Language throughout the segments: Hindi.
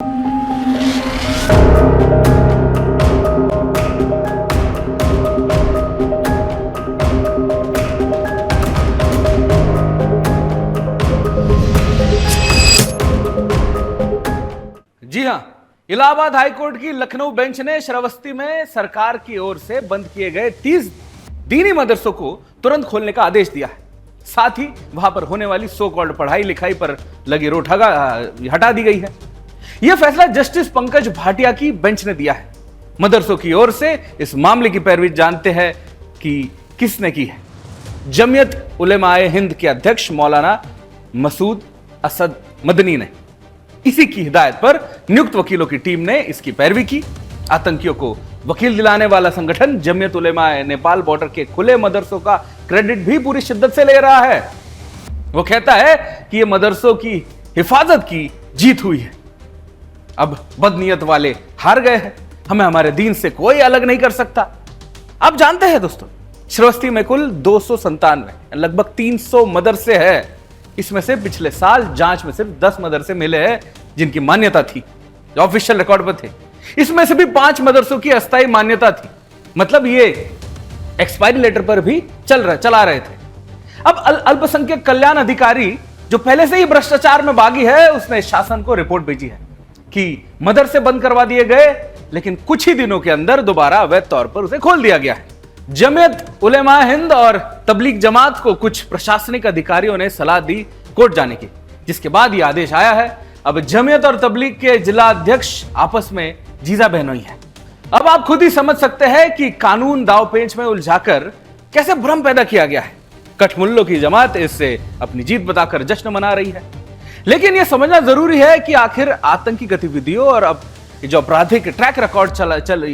जी हां, इलाहाबाद हाईकोर्ट की लखनऊ बेंच ने श्रावस्ती में सरकार की ओर से बंद किए गए 30 दीनी मदरसों को तुरंत खोलने का आदेश दिया है। साथ ही वहां पर होने वाली सो कॉल्ड पढ़ाई लिखाई पर लगी रोक हटा दी गई है। यह फैसला जस्टिस पंकज भाटिया की बेंच ने दिया है। मदरसों की ओर से इस मामले की पैरवी जानते हैं कि किसने की है। जमीयत उलेमाए हिंद के अध्यक्ष मौलाना मसूद असद मदनी ने इसी की हिदायत पर नियुक्त वकीलों की टीम ने इसकी पैरवी की। आतंकियों को वकील दिलाने वाला संगठन जमीयत उलेमाए नेपाल बॉर्डर के खुले मदरसों का क्रेडिट भी पूरी शिद्दत से ले रहा है। वो कहता है कि ये मदरसों की हिफाजत की जीत हुई है। अब बदनीयत वाले हार गए हैं, हमें हमारे दीन से कोई अलग नहीं कर सकता। आप जानते हैं दोस्तों, श्रावस्ती में कुल 297 लगभग 300 मदरसे हैं। इसमें से पिछले साल जांच में सिर्फ 10 मदरसे मिले हैं जिनकी मान्यता थी, जो ऑफिशियल रिकॉर्ड पर थे। इसमें से भी 5 मदरसों की अस्थायी मान्यता थी, मतलब ये एक्सपायरी लेटर पर भी चला रहे थे। अब अल्पसंख्यक कल्याण अधिकारी जो पहले से ही भ्रष्टाचार में बागी है, उसने शासन को रिपोर्ट भेजी है कि मदरसे बंद करवा दिए गए, लेकिन कुछ ही दिनों के अंदर दोबारा अवैध तौर पर उसे खोल दिया गया है। जमीयत उलेमा हिंद और तबलीग जमात को कुछ प्रशासनिक अधिकारियों ने सलाह दी कोर्ट जाने की, जिसके बाद यह आदेश आया है। अब जमीयत और तबलीग के जिला अध्यक्ष आपस में जीजा बहनोई है। अब आप खुद ही समझ सकते हैं कि कानून दांवपेच में उलझाकर कैसे भ्रम पैदा किया गया है। कठमुल्लों की जमात इससे अपनी जीत बताकर जश्न मना रही है। लेकिन यह समझना जरूरी है कि आखिर आतंकी गतिविधियों और अब जो आपराधिक ट्रैक रिकॉर्ड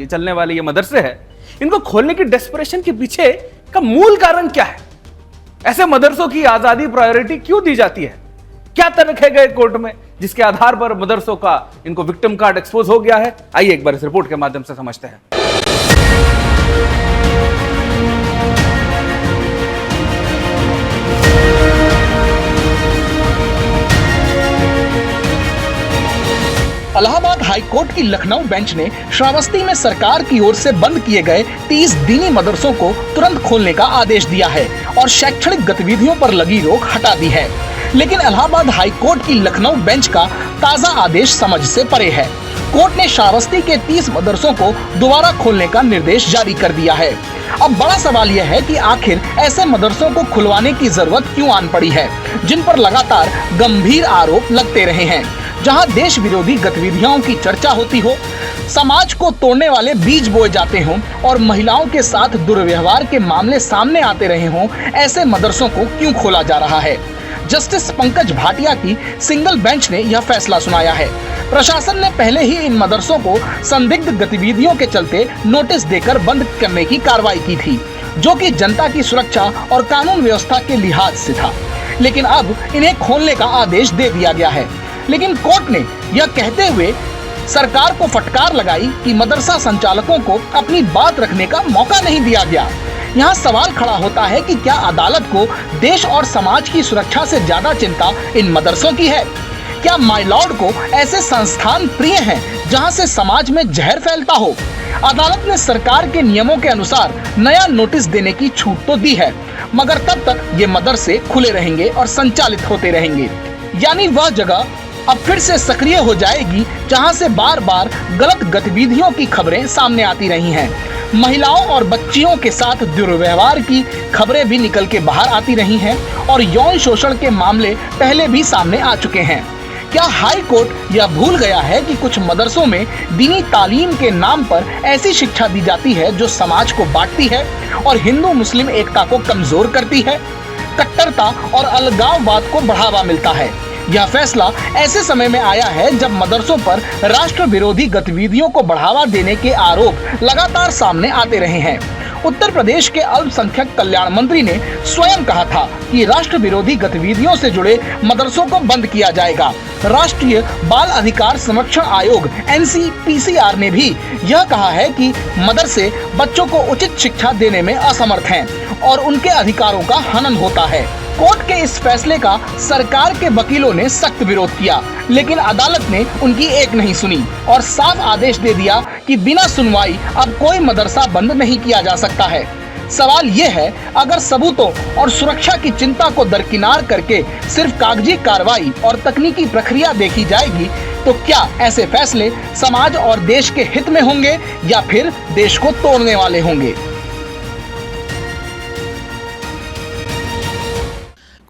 चलने वाले ये मदरसे है, इनको खोलने की डेस्परेशन के पीछे का मूल कारण क्या है? ऐसे मदरसों की आजादी प्रायोरिटी क्यों दी जाती है? क्या तर्क है गए कोर्ट में जिसके आधार पर मदरसों का इनको विक्टिम कार्ड एक्सपोज हो गया है? आइए एक बार इस रिपोर्ट के माध्यम से समझते हैं। इलाहाबाद हाईकोर्ट की लखनऊ बेंच ने श्रावस्ती में सरकार की ओर से बंद किए गए 30 दीनी मदरसों को तुरंत खोलने का आदेश दिया है और शैक्षणिक गतिविधियों पर लगी रोक हटा दी है। लेकिन इलाहाबाद हाईकोर्ट की लखनऊ बेंच का ताज़ा आदेश समझ से परे है। कोर्ट ने श्रावस्ती के 30 मदरसों को दोबारा खोलने का निर्देश जारी कर दिया है। अब बड़ा सवाल यह है कि आखिर ऐसे मदरसों को खुलवाने की जरूरत क्यों आन पड़ी है, जिन पर लगातार गंभीर आरोप लगते रहे हैं। जहां देश विरोधी गतिविधियों की चर्चा होती हो, समाज को तोड़ने वाले बीज बोए जाते हों और महिलाओं के साथ दुर्व्यवहार के मामले सामने आते रहे हों, ऐसे मदरसों को क्यों खोला जा रहा है? जस्टिस पंकज भाटिया की सिंगल बेंच ने यह फैसला सुनाया है। प्रशासन ने पहले ही इन मदरसों को संदिग्ध गतिविधियों के चलते नोटिस देकर बंद करने की कार्रवाई की थी, जो कि जनता की सुरक्षा और कानून व्यवस्था के लिहाज से था। लेकिन अब इन्हें खोलने का आदेश दे दिया गया है। लेकिन कोर्ट ने यह कहते हुए सरकार को फटकार लगाई कि मदरसा संचालकों को अपनी बात रखने का मौका नहीं दिया गया। यहाँ सवाल खड़ा होता है कि क्या अदालत को देश और समाज की सुरक्षा से ज्यादा चिंता इन मदरसों की है? क्या माय लॉर्ड को ऐसे संस्थान प्रिय हैं जहाँ से समाज में जहर फैलता हो? अदालत ने सरकार के नियमों के अनुसार नया नोटिस देने की छूट तो दी है, मगर तब तक ये मदरसे खुले रहेंगे और संचालित होते रहेंगे। यानी वह जगह अब फिर से सक्रिय हो जाएगी जहां से बार बार गलत गतिविधियों की खबरें सामने आती रही हैं। महिलाओं और बच्चियों के साथ दुर्व्यवहार की खबरें भी निकल के बाहर आती रही हैं और यौन शोषण के मामले पहले भी सामने आ चुके हैं। क्या हाई कोर्ट यह भूल गया है कि कुछ मदरसों में दीनी तालीम के नाम पर ऐसी शिक्षा दी जाती है जो समाज को बांटती है और हिंदू मुस्लिम एकता को कमजोर करती है? कट्टरता और अलगाववाद को बढ़ावा मिलता है। यह फैसला ऐसे समय में आया है जब मदरसों पर राष्ट्र विरोधी गतिविधियों को बढ़ावा देने के आरोप लगातार सामने आते रहे हैं। उत्तर प्रदेश के अल्पसंख्यक कल्याण मंत्री ने स्वयं कहा था कि राष्ट्र विरोधी गतिविधियों से जुड़े मदरसों को बंद किया जाएगा। राष्ट्रीय बाल अधिकार संरक्षण आयोग NCPCR ने भी यह कहा है कि मदरसे बच्चों को उचित शिक्षा देने में असमर्थ हैं और उनके अधिकारों का हनन होता है। कोर्ट के इस फैसले का सरकार के वकीलों ने सख्त विरोध किया, लेकिन अदालत ने उनकी एक नहीं सुनी और साफ आदेश दे दिया कि बिना सुनवाई अब कोई मदरसा बंद नहीं किया जा सकता है। सवाल ये है, अगर सबूतों और सुरक्षा की चिंता को दरकिनार करके सिर्फ कागजी कार्रवाई और तकनीकी प्रक्रिया देखी जाएगी, तो क्या ऐसे फैसले समाज और देश के हित में होंगे या फिर देश को तोड़ने वाले होंगे?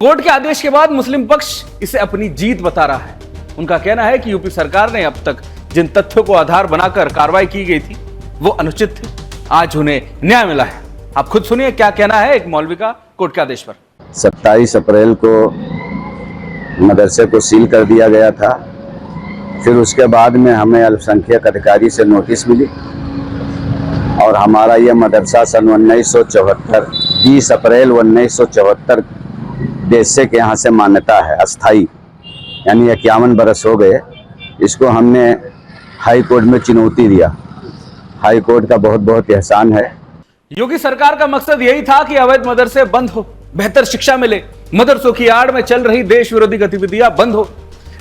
कोर्ट के आदेश के बाद मुस्लिम पक्ष इसे अपनी जीत बता रहा है। उनका कहना है कि यूपी सरकार ने अब तक जिन तथ्यों को आधार बनाकर कार्रवाई की गई थी वो अनुचित थी। आज उन्हें न्याय मिला है। आप खुद सुनिए क्या कहना है एक मौलवी का कोर्ट के आदेश पर। 27 अप्रैल को मदरसे को सील कर दिया गया था। फिर उसके बाद में हमें अल्पसंख्यक अधिकारी से नोटिस मिली और हमारा यह मदरसा सन 1974 30 अप्रैल 1974 देश के यहाँ से मान्यता है अस्थाई, यानी 51 बरस हो गए। इसको हमने हाई कोर्ट में चुनौती दिया। हाई कोर्ट का बहुत बहुत एहसान है। योगी सरकार का मकसद यही था कि अवैध मदरसे बंद हो, बेहतर शिक्षा मिले, मदरसों की आड़ में चल रही देश विरोधी गतिविधियां बंद हो।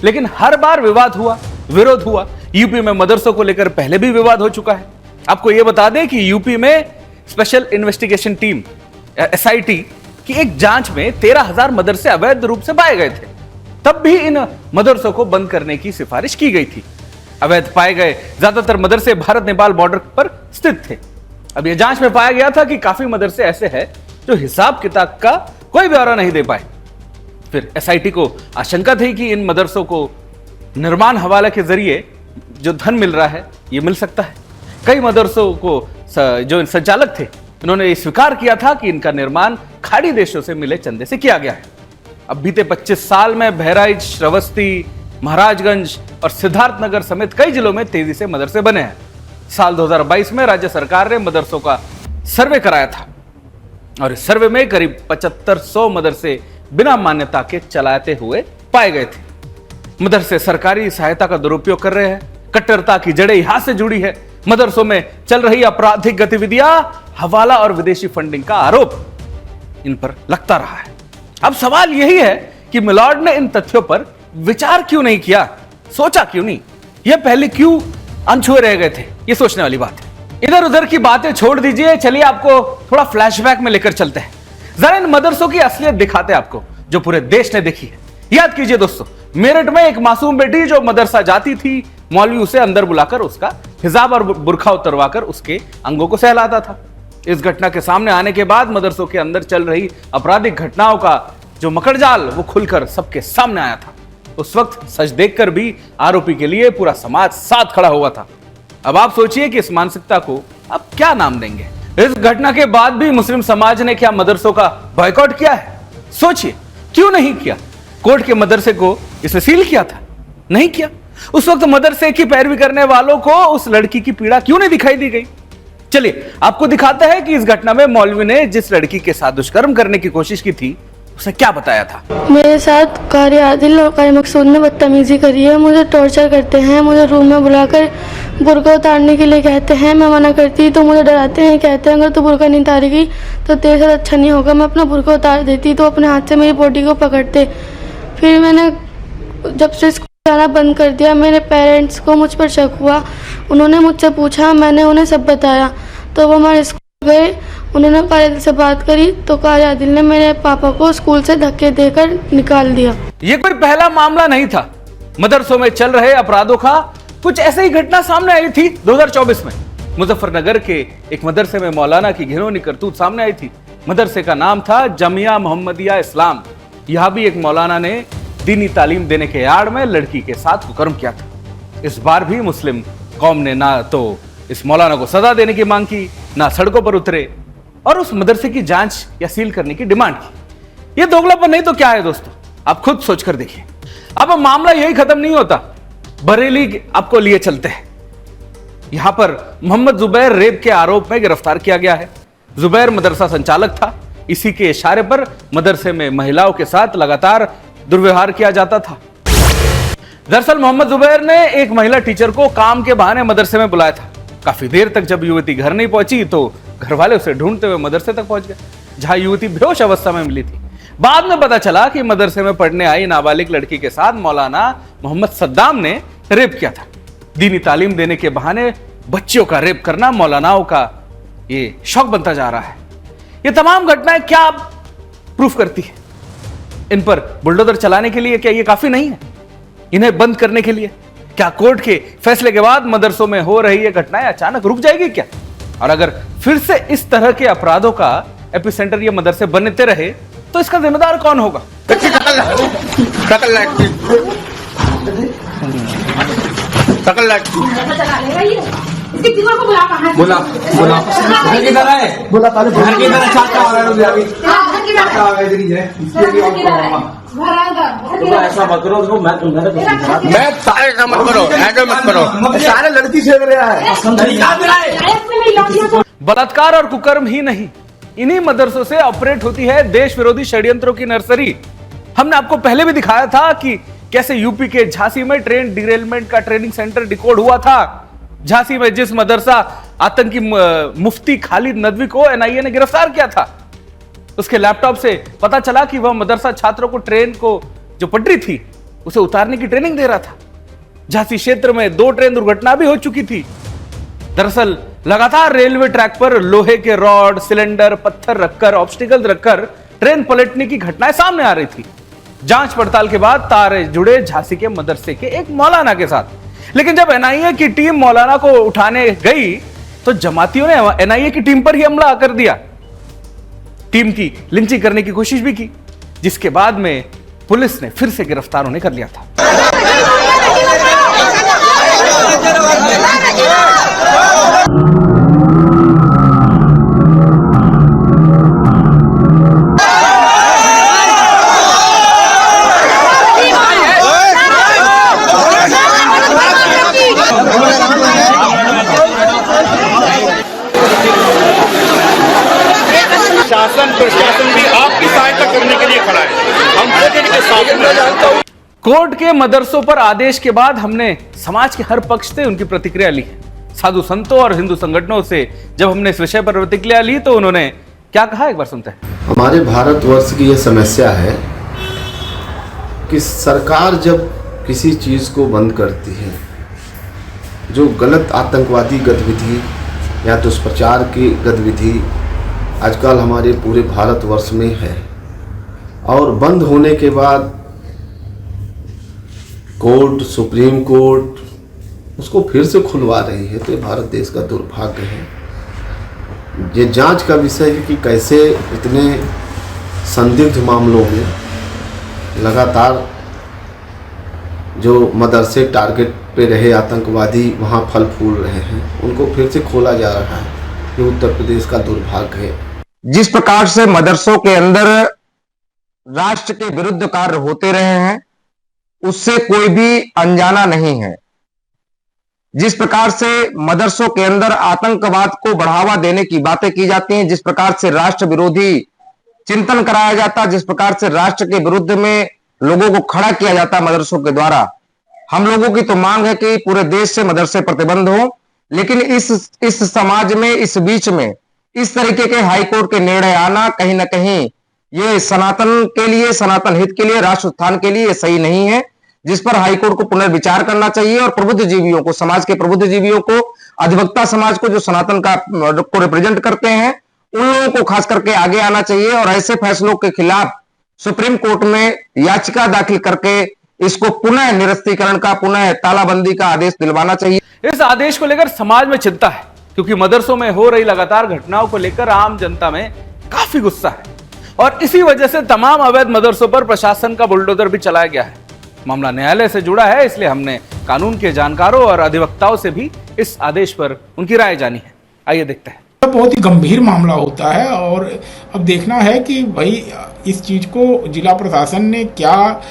लेकिन हर बार विवाद हुआ, विरोध हुआ। यूपी में मदरसों को लेकर पहले भी विवाद हो चुका है। आपको यह बता दें कि यूपी में स्पेशल इन्वेस्टिगेशन टीम SIT की एक जांच में 13,000 मदरसे अवैध रूप से पाए गए थे। तब भी इन मदरसों को बंद करने की सिफारिश की गई थी। अवैध पाए गए ज्यादातर मदरसे भारत नेपाल बॉर्डर पर स्थित थे। अब यह जांच में पाया गया था कि काफी मदरसे ऐसे हैं जो हिसाब किताब का कोई ब्यौरा नहीं दे पाए। फिर SIT को आशंका थी कि इन मदरसों को निर्माण हवाला के जरिए जो धन मिल रहा है ये मिल सकता है। कई मदरसों को जो संचालक थे उन्होंने ये स्वीकार किया था कि इनका निर्माण खाड़ी देशों से मिले चंदे से किया गया है। अब बीते 25 साल में बहराइच, श्रावस्ती, महाराजगंज और सिद्धार्थनगर समेत कई जिलों में तेजी से मदरसे बने हैं। साल 2022 में राज्य सरकार ने मदरसों का सर्वे कराया था और इस सर्वे में करीब 7500 मदरसे बिना मान्यता के चलाते हुए पाए गए थे। मदरसे सरकारी सहायता का दुरुपयोग कर रहे हैं। कट्टरता की जड़ें यहां से जुड़ी है। मदरसों में चल रही आपराधिक गतिविधियां, हवाला और विदेशी फंडिंग का आरोप इन पर लगता रहा है। अब सवाल यही है कि मिलॉर्ड ने इन तथ्यों पर विचार क्यों नहीं किया, सोचा क्यों नहीं, यह पहले क्यों अनछुए रह गए थे, यह सोचने वाली बात है। इधर उधर की बातें छोड़ दीजिए, चलिए आपको थोड़ा फ्लैशबैक में लेकर चलते हैं। जरा इन मदरसों की असलियत दिखाते हैं आपको जो पूरे देश ने देखी है। याद कीजिए दोस्तों, मेरठ में एक मासूम बेटी जो मदरसा जाती थी, मौलवी उसे अंदर बुलाकर उसका हिजाब और बुरखा उतरवाकर उसके अंगों को सहलाता था। इस घटना के सामने आने के बाद मदरसों के अंदर चल रही आपराधिक घटनाओं का जो मकड़जाल वो खुलकर सबके सामने आया था। उस वक्त सच देखकर भी आरोपी के लिए पूरा समाज साथ खड़ा हुआ था। अब आप सोचिए कि इस मानसिकता को अब क्या नाम देंगे। इस घटना के बाद भी मुस्लिम समाज ने क्या मदरसों का बॉयकॉट किया है? सोचिए, क्यों नहीं किया? कोर्ट के मदरसे को इसे सील किया था, नहीं किया। उस वक्त मदरसे की पैरवी करने वालों को उस लड़की की पीड़ा क्यों नहीं दिखाई दी गई? चलिए आपको दिखाता है कि इस घटना में मौलवी ने जिस लड़की के साथ दुष्कर्म करने की कोशिश की थी उसे क्या बताया था। मेरे साथ कारी आदिल और कारी मकसूद ने बदतमीजी करी है। मुझे टॉर्चर करते हैं, मुझे रूम में बुलाकर बुर्का उतारने के लिए कहते हैं। मैं मना करती तो मुझे डराते हैं, कहते हैं अगर तू बुर्का नहीं उतारेगी तो तेरे साथ अच्छा नहीं होगा। मैं अपना बुर्का उतार देती तो अपने हाथ से मेरी बॉडी को पकड़ते। फिर मैंने जब से जाना बंद कर दिया, मेरे पेरेंट्स को मुझ पर शक हुआ। उन्होंने मुझसे पूछा, मैंने उन्हें सब बताया। तो वो हमारे स्कूल गए, उन्होंने कारी आदिल से बात करी तो कारी आदिल ने मेरे पापा को स्कूल से धक्के देकर निकाल दिया। ये कोई पहला मामला नहीं था। मदरसों में चल रहे अपराधों का कुछ ऐसे ही घटना सामने आई थी 2024 में। मुजफ्फरनगर के एक मदरसे में मौलाना की घिनौनी करतूत सामने आई थी। मदरसे का नाम था जमिया मोहम्मदिया इस्लाम। यहां भी एक मौलाना ने दीनी तालीम देने के आड़ में लड़की के साथ कुकर्म किया था। इस बार भी मुस्लिम कौम ने ना तो इस मौलाना को सजा देने की मांग की, ना सड़कों पर उतरे और उस मदरसे की जांच या सील करने की डिमांड की। यह दोगलापन नहीं तो क्या है दोस्तों? आप खुद सोचकर देखिए। अब मामला यही खत्म नहीं होता, बरेली आपको लिए चलते हैं। यहां पर मोहम्मद जुबैर रेप के आरोप में गिरफ्तार किया गया है। जुबैर मदरसा संचालक था। इसी के इशारे पर मदरसे में महिलाओं के साथ लगातार दुर्व्यवहार किया जाता था। दरअसल मोहम्मद जुबैर ने एक महिला टीचर को काम के बहाने मदरसे में बुलाया था। काफी देर तक जब युवती घर नहीं पहुंची तो घर वाले उसे ढूंढते हुए मदरसे तक पहुंच गए, जहां युवती बेहोश अवस्था में मिली थी। बाद में पता चला कि मदरसे में पढ़ने आई नाबालिग लड़की के साथ मौलाना मोहम्मद सद्दाम ने रेप किया था। दीनी तालीम देने के बहाने बच्चियों का रेप करना मौलानाओं का ये शौक बनता जा रहा है। ये तमाम घटनाएं क्या प्रूफ करती है? इन पर बुलडोजर चलाने के लिए क्या ये काफी नहीं है? इन्हें बंद करने के लिए क्या कोर्ट के फैसले के बाद मदरसों में हो रही ये घटनाएं अचानक रुक जाएगी क्या? और अगर फिर से इस तरह के अपराधों का एपिसेंटर ये मदरसे बनते रहे तो इसका जिम्मेदार कौन होगा? ऐसा मत करो, मैं सारे का मत करो, ऐसा मत करो, सारे लड़की से रहा है। बलात्कार और कुकर्म ही नहीं, इन्हीं मदरसों से ऑपरेट होती है देश विरोधी षड्यंत्रों की नर्सरी। हमने आपको पहले भी दिखाया था कि कैसे यूपी के झांसी में ट्रेन डिरेलमेंट का ट्रेनिंग सेंटर डिकोड हुआ था। झांसी में जिस मदरसा आतंकी मुफ्ती खालिद नदवी को एनआईए ने गिरफ्तार किया था, उसके लैपटॉप से पता चला कि वह मदरसा छात्रों को ट्रेन को जो पटरी थी उसे उतारने की ट्रेनिंग दे रहा था। झांसी क्षेत्र में 2 ट्रेन दुर्घटना भी हो चुकी थी। दरअसल लगातार रेलवे ट्रैक पर लोहे के रॉड, सिलेंडर, पत्थर रखकर, ऑब्स्टिकल रखकर ट्रेन पलटने की घटनाएं सामने आ रही थी। जांच पड़ताल के बाद तारे जुड़े झांसी के मदरसे के एक मौलाना के साथ। लेकिन जब एनआईए की टीम मौलाना को उठाने गई तो जमातियों ने एनआईए की टीम पर ही हमला कर दिया। टीम की लिंचिंग करने की कोशिश भी की, जिसके बाद में पुलिस ने फिर से गिरफ्तार उन्हें कर लिया था। शासन प्रशासन भी आपकी सहायता करने के लिए खड़ा है। हम खुद इनके साथ हैं। कोर्ट के मदरसों पर आदेश के बाद हमने समाज के हर पक्ष से उनकी प्रतिक्रिया ली। साधु संतों और हिंदू संगठनों से जब हमने इस विषय पर प्रतिक्रिया ली तो उन्होंने क्या कहा, एक बार सुनते हैं। हमारे भारतवर्ष की यह समस्या है कि सरकार जब किसी चीज़ को बंद करती है, जो गलत आतंकवादी गतिविधि या दुष्प्रचार की गतिविधि आजकल हमारे पूरे भारतवर्ष में है, और बंद होने के बाद कोर्ट, सुप्रीम कोर्ट उसको फिर से खुलवा रही है, तो ये भारत देश का दुर्भाग्य है। ये जांच का विषय है कि कैसे इतने संदिग्ध मामलों में लगातार जो मदरसे टारगेट पे रहे आतंकवादी वहाँ फल फूल रहे हैं, उनको फिर से खोला जा रहा है। ये उत्तर प्रदेश का दुर्भाग्य है। जिस प्रकार से मदरसों के अंदर राष्ट्र के विरुद्ध कार्य होते रहे हैं, उससे कोई भी अनजाना नहीं है। जिस प्रकार से मदरसों के अंदर आतंकवाद को बढ़ावा देने की बातें की जाती हैं, जिस प्रकार से राष्ट्र विरोधी चिंतन कराया जाता, जिस प्रकार से राष्ट्र के विरुद्ध में लोगों को खड़ा किया जाता मदरसों के द्वारा, हम लोगों की तो मांग है कि पूरे देश से मदरसे प्रतिबंध हो। लेकिन इस समाज में, इस बीच में इस तरीके के हाईकोर्ट के निर्णय आना कहीं ना कहीं ये सनातन के लिए, सनातन हित के लिए, राष्ट्र उत्थान के लिए सही नहीं है, जिस पर हाईकोर्ट को पुनर्विचार करना चाहिए और प्रबुद्ध जीवियों को, समाज के प्रबुद्ध जीवियों को, अधिवक्ता समाज को, जो सनातन को रिप्रेजेंट करते हैं, उन लोगों को खास करके आगे आना चाहिए और ऐसे फैसलों के खिलाफ सुप्रीम कोर्ट में याचिका दाखिल करके इसको पुनः निरस्तीकरण का, पुनः तालाबंदी का आदेश दिलवाना चाहिए। इस आदेश को लेकर समाज में चिंता है, क्योंकि मदरसों में हो रही लगातार घटनाओं को लेकर आम जनता में काफी गुस्सा है और इसी वजह से तमाम अवैध मदरसों पर प्रशासन का बुलडोजर भी चलाया गया है। मामला न्यायालय से जुड़ा है, इसलिए हमने कानून के जानकारों और अधिवक्ताओं से भी इस आदेश पर उनकी राय जानी है। आइए देखते हैं। बहुत ही गंभीर मामला होता है और अब देखना है कि भाई इस चीज को जिला प्रशासन ने क्या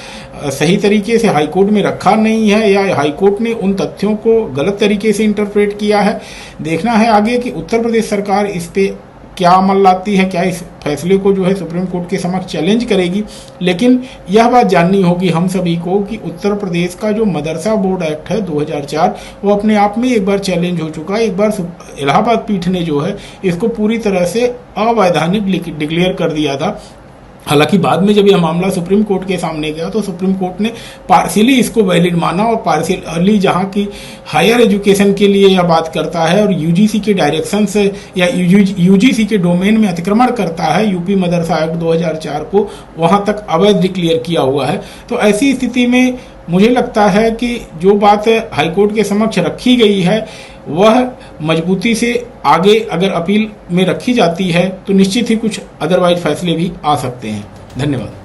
सही तरीके से हाईकोर्ट में रखा नहीं है या हाईकोर्ट ने उन तथ्यों को गलत तरीके से इंटरप्रेट किया है। देखना है आगे कि उत्तर प्रदेश सरकार इस पे क्या अमल लाती है, क्या इस फैसले को जो है सुप्रीम कोर्ट के समक्ष चैलेंज करेगी। लेकिन यह बात जाननी होगी हम सभी को कि उत्तर प्रदेश का जो मदरसा बोर्ड एक्ट है 2004 वो अपने आप में एक बार चैलेंज हो चुका है। एक बार इलाहाबाद पीठ ने जो है इसको पूरी तरह से अवैधानिक डिक्लेयर कर दिया था। हालांकि बाद में जब यह मामला सुप्रीम कोर्ट के सामने गया तो सुप्रीम कोर्ट ने पार्शियली इसको वैलिड माना और पार्शियली जहां की हायर एजुकेशन के लिए यह बात करता है और यूजीसी के डायरेक्शन से या यूजीसी के डोमेन में अतिक्रमण करता है यूपी मदरसा एक्ट 2004 को, वहां तक अवैध डिक्लेयर किया हुआ है। तो ऐसी स्थिति में मुझे लगता है कि जो बात हाईकोर्ट के समक्ष रखी गई है वह मजबूती से आगे अगर अपील में रखी जाती है तो निश्चित ही कुछ अदरवाइज फैसले भी आ सकते हैं। धन्यवाद।